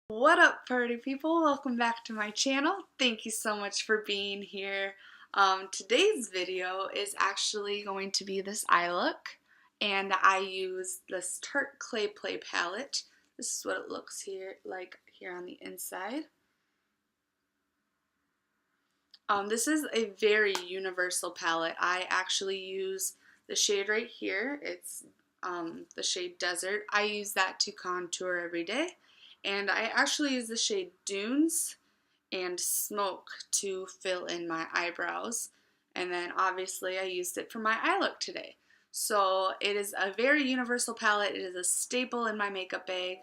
What up, party people? Welcome back to my channel. Thank you so much for being here. Today's video is actually going to be this eye look, and I use this Tarte Clay Play palette. This is what it looks here on the inside. This is a very universal palette. I actually use the shade right here. It's the shade Desert. I use that to contour every day. And I actually use the shade Dunes and Smoke to fill in my eyebrows. And then obviously I used it for my eye look today. So it is a very universal palette. It is a staple in my makeup bag.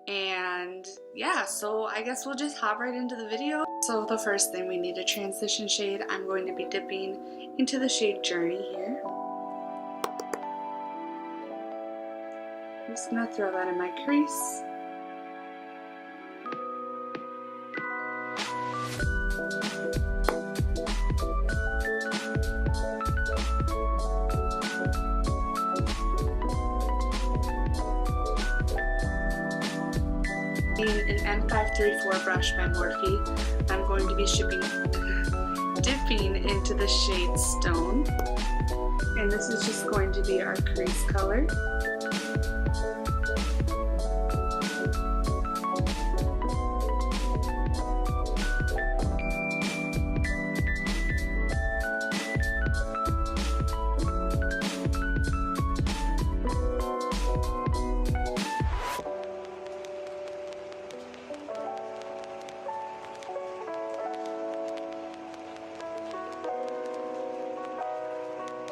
And yeah, so I guess we'll just hop right into the video. So the first thing, we need a transition shade. I'm going to be dipping into the shade Journey here. I'm just going to throw that in my crease. An N534 brush by Morphe, I'm going to be dipping into the shade Stone, and this is just going to be our crease color.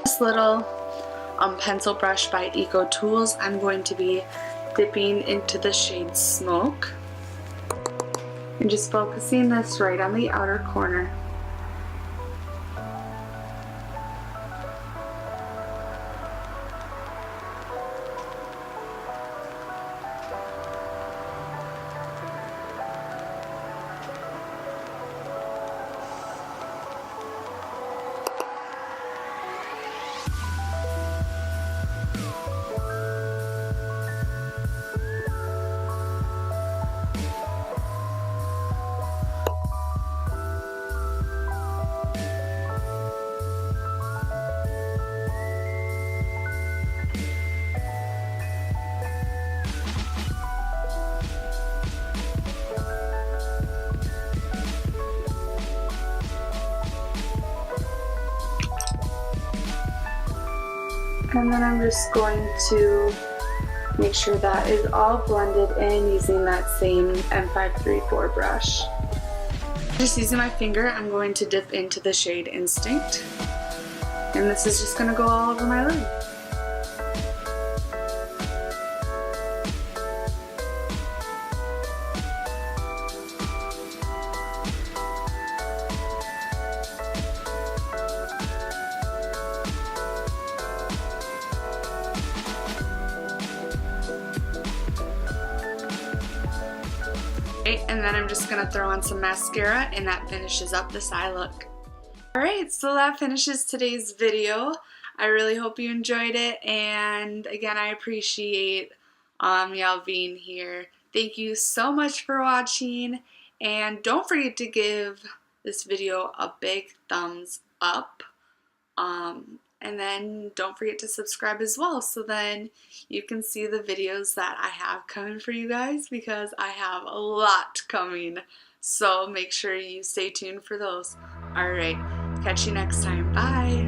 This little pencil brush by Eco Tools, I'm going to be dipping into the shade Smoke and just focusing this right on the outer corner. And then I'm just going to make sure that is all blended in using that same N534 brush. Just using my finger, I'm going to dip into the shade Instinct. And this is just going to go all over my lid. And then I'm just going to throw on some mascara, and that finishes up this eye look. Alright, so that finishes today's video. I really hope you enjoyed it, and again, I appreciate y'all being here. Thank you so much for watching, and don't forget to give this video a big thumbs up. And then don't forget to subscribe as well, so then you can see the videos that I have coming for you guys, because I have a lot coming. So make sure you stay tuned for those. Alright, catch you next time. Bye!